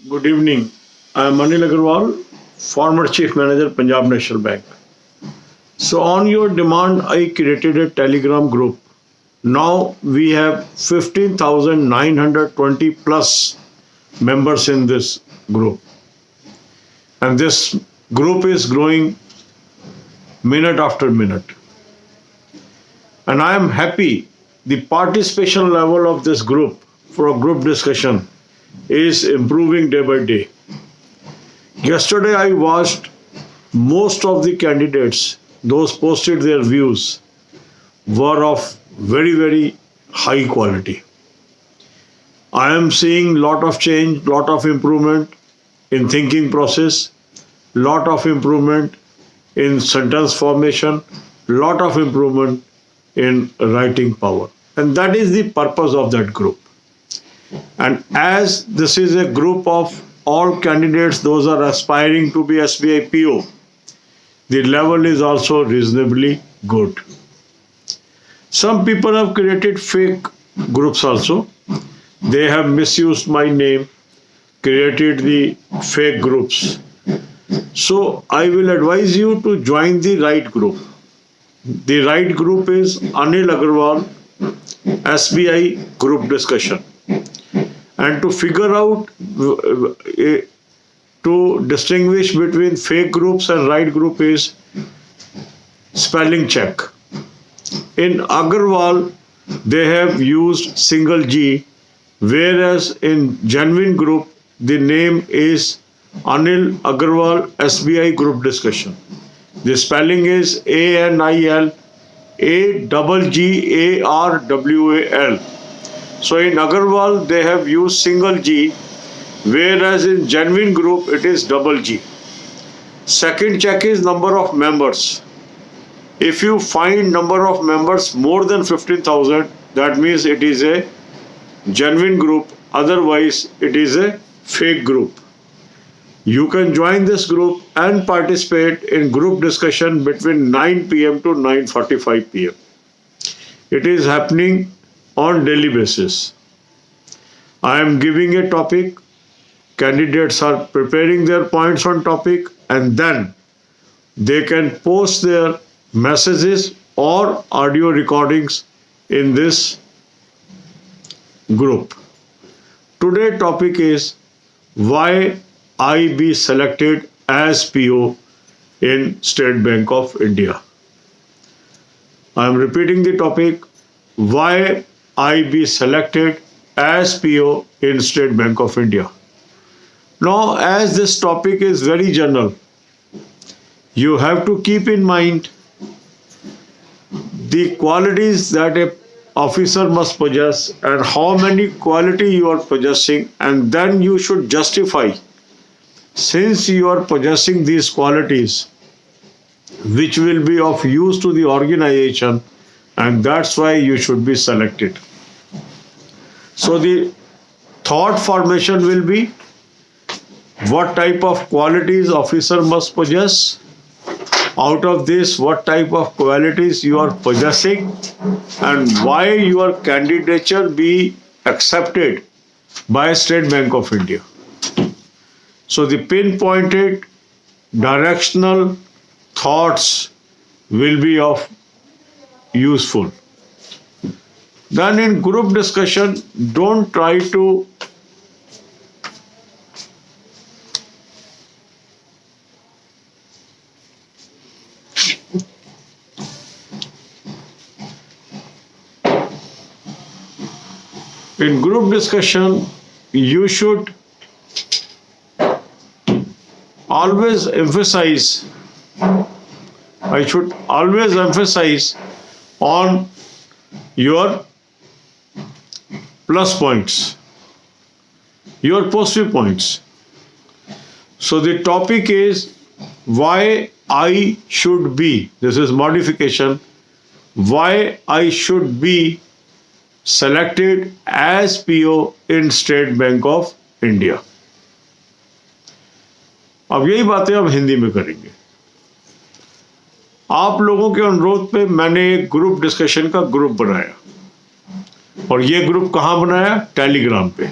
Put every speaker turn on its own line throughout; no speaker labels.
Good evening. I am Anil Agarwal, former Chief Manager, Punjab National Bank. So, on your demand, I created a Telegram group. Now we have 15,920 plus members in this group. And this group is growing minute after minute. And I am happy the participation level of this group for a group discussion is improving day by day. Yesterday I watched most of the candidates, those posted their views, were of very high quality. I am seeing lot of change, lot of improvement in thinking process, lot of improvement in sentence formation, lot of improvement in writing power. And that is the purpose of that group. And as this is a group of all candidates, those are aspiring to be SBI PO, the level is also reasonably good. Some people have created fake groups also. They have misused my name, created the fake groups. So I will advise you to join the right group. The right group is Anil Agarwal SBI group discussion. And to figure out, to distinguish between fake groups and right group is spelling check. In Agarwal, they have used single G, whereas in genuine group, the name is Anil Agarwal SBI group discussion. The spelling is ANIL AGGARWAL. So in Agarwal, they have used single G, whereas in genuine group, it is double G. Second check is number of members. If you find number of members more than 15,000, that means it is a genuine group. Otherwise, it is a fake group. You can join this group and participate in group discussion between 9 p.m. to 9:45 p.m. It is happening on daily basis. I am giving a topic, candidates are preparing their points on topic, and then they can post their messages or audio recordings in this group. Today topic is why I be selected as PO in State Bank of India. I am repeating the topic, why I be selected as PO in State Bank of India. Now, as this topic is very general, you have to keep in mind the qualities that a officer must possess and how many quality you are possessing, and then you should justify, since you are possessing these qualities, which will be of use to the organization, and that's why you should be selected. So the thought formation will be what type of qualities officer must possess. Out of this, what type of qualities you are possessing and why your candidature be accepted by State Bank of India. So the pinpointed directional thoughts will be of useful. Then in group discussion, don't try to you should always emphasize, I should always emphasize on your plus points, your positive points. So the topic is why I should be, this is modification, why I should be selected as PO in State Bank of India. अब यही बातें हम हिंदी में करेंगे. आप लोगों के अनुरोध पे मैंने एक ग्रुप डिस्कशन का ग्रुप बनाया, और ये ग्रुप कहाँ बनाया? टेलीग्राम पे.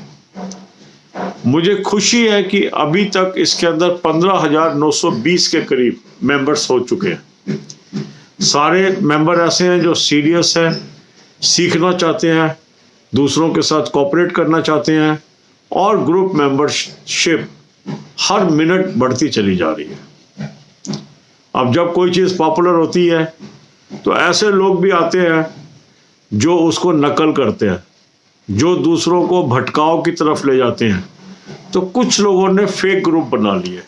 मुझे खुशी है कि अभी तक इसके अंदर 15,920 के करीब मेंबर्स हो चुके हैं। सारे मेंबर ऐसे हैं जो सीरियस हैं, सीखना चाहते हैं, दूसरों के साथ कोऑपरेट करना चाहते हैं, और ग्रुप मेंबरशिप हर मिनट बढ़ती चली जा रही है। अब जब कोई चीज़ पॉपुलर होती है तो ऐसे लोग भी आते हैं जो उसको नकल करते हैं, जो दूसरों को भटकाव की तरफ ले जाते हैं। तो कुछ लोगों ने फेक ग्रुप बना लिए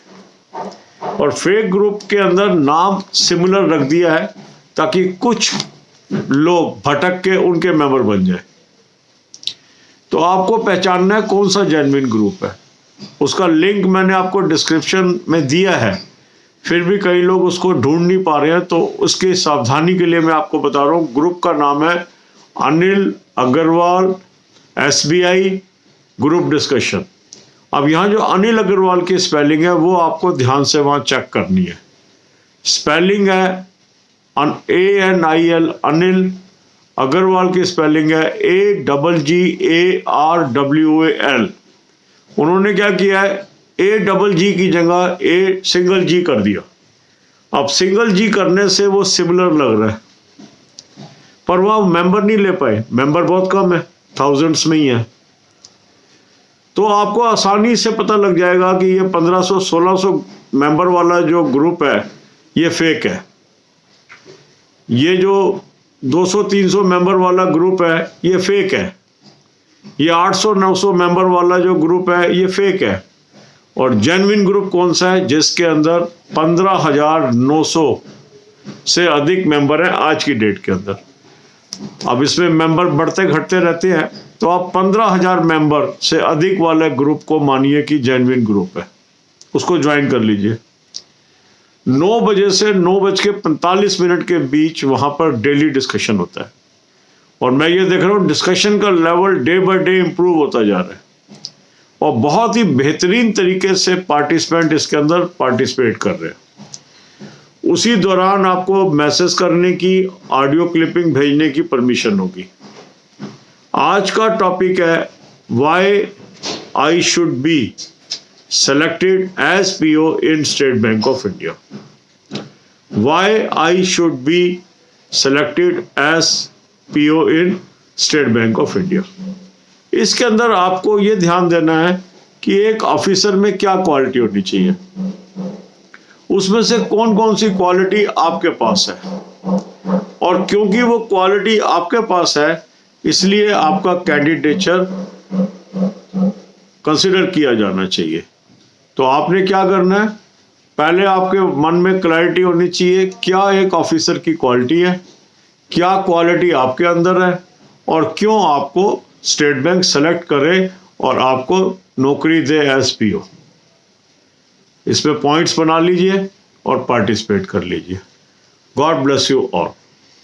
और फेक ग्रुप के अंदर नाम सिमिलर रख दिया है ताकि कुछ लोग भटक के उनके मेंबर बन जाए। तो आपको पहचानना है कौन सा जेन्युइन ग्रुप है। उसका लिंक मैंने आपको डिस्क्रिप्शन में दिया है, फिर भी कई लोग उसको ढूंढ नहीं पा रहे हैं, तो उसकी सावधानी के लिए मैं आपको बता रहा हूँ। ग्रुप का नाम है Anil Agrawal SBI group discussion. अब यहाँ जो अनिल अग्रवाल की स्पेलिंग है वो आपको ध्यान से वहाँ चेक करनी है। स्पेलिंग है ANIL, अनिल। अग्रवाल की स्पेलिंग है AGGARWAL। उन्होंने क्या किया है, AGG की जगह A कर दिया। अब G करने से वो सिमिलर लग रहा है, पर वह मेंबर नहीं ले पाए। मेंबर बहुत कम है, थाउजेंड्स में ही है। तो आपको आसानी से पता लग जाएगा कि ये 1500-1600 मेंबर वाला जो ग्रुप है ये फेक है। ये जो 200-300 मेंबर वाला ग्रुप है ये फेक है। ये 800-900 मेंबर वाला जो ग्रुप है ये फेक है। और जेन्युइन ग्रुप कौन सा है, जिसके अंदर 15,900 से अधिक मेंबर हैं आज की डेट के अंदर। अब इसमें मेंबर बढ़ते घटते रहते हैं, तो आप 15,000 मेंबर से अधिक वाले ग्रुप को मानिए कि जेन्युइन ग्रुप है, उसको ज्वाइन कर लीजिए। 9 बजे से 9:45 के बीच वहां पर डेली डिस्कशन होता है, और मैं ये देख रहा हूँ डिस्कशन का level day by day improve होता जा रहा है, और बहुत ही बेहतरीन तरीके से पार्टिसिपेंट इसके अंदर पार्टिसिपेट कर रहे हैं। उसी दौरान आपको मैसेज करने की, ऑडियो क्लिपिंग भेजने की परमिशन होगी। आज का टॉपिक है why I should be selected as PO in State Bank of India. Why I should be selected as PO in State Bank of India. इसके अंदर आपको ये ध्यान देना है कि एक ऑफिसर में क्या क्वालिटी होनी चाहिए, उसमें से कौन कौन सी क्वालिटी आपके पास है, और क्योंकि वो क्वालिटी आपके पास है इसलिए आपका कैंडिडेचर कंसिडर किया जाना चाहिए। तो आपने क्या करना है, पहले आपके मन में क्लैरिटी होनी चाहिए क्या एक ऑफिसर की क्वालिटी है, क्या क्वालिटी आपके अंदर है, और क्यों आपको स्टेट बैंक सेलेक्ट करे और आपको नौकरी दे एज PO। इसमें पॉइंट्स बना लीजिए और पार्टिसिपेट कर लीजिए। God bless you all.